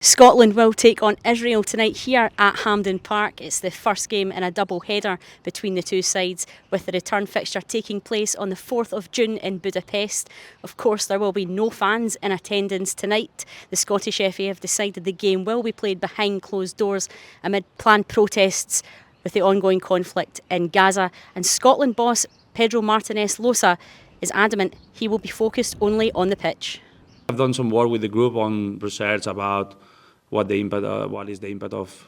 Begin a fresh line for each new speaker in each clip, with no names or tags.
Scotland will take on Israel tonight here at Hampden Park. It's the first game in a double header between the two sides, with the return fixture taking place on the 4th of June in Budapest. Of course, there will be no fans in attendance tonight. The Scottish FA have decided the game will be played behind closed doors amid planned protests with the ongoing conflict in Gaza. And Scotland boss Pedro Martinez Losa is adamant he will be focused only on the pitch.
I've done some work with the group on research about what is the impact of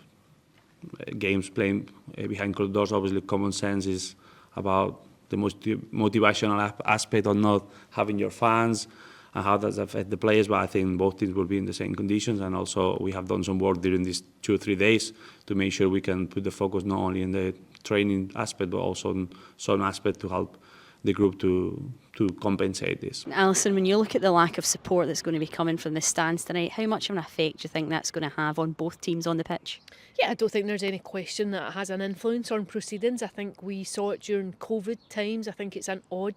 games playing behind closed doors. Obviously, common sense is about the most motivational aspect of not having your fans and how does that affect the players. But I think both teams will be in the same conditions, and also we have done some work during these 2 or 3 days to make sure we can put the focus not only in the training aspect but also in some aspect to help the group to compensate this.
Alison, when you look at the lack of support that's going to be coming from the stands tonight, how much of an effect do you think that's going to have on both teams on the pitch?
Yeah, I don't think there's any question that it has an influence on proceedings. I think we saw it during COVID times. I think it's an odd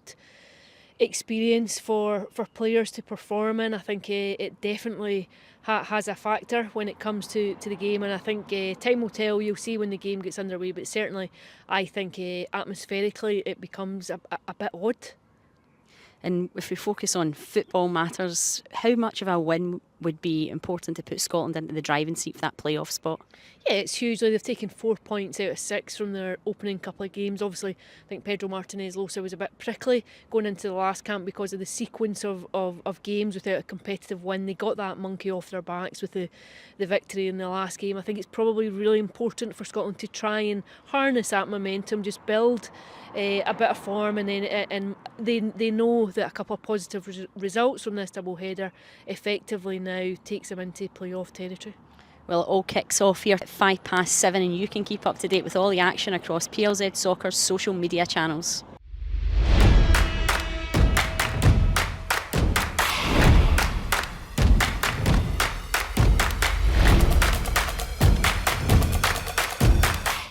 experience for players to perform in. I think it definitely has a factor when it comes to the game, and I think time will tell. You'll see when the game gets underway, but certainly I think atmospherically it becomes a bit odd.
And if we focus on football matters, how much of a win would be important to put Scotland into the driving seat for that playoff spot?
Yeah, it's hugely. They've taken 4 points out of 6 from their opening couple of games. Obviously, I think Pedro Martinez Losa was a bit prickly going into the last camp because of the sequence of games without a competitive win. They got that monkey off their backs with the victory in the last game. I think it's probably really important for Scotland to try and harness that momentum, just build a bit of form, and then they know that a couple of positive results from this double header effectively now takes them into playoff territory.
Well, it all kicks off here at 7:05, and you can keep up to date with all the action across PLZ Soccer's social media channels.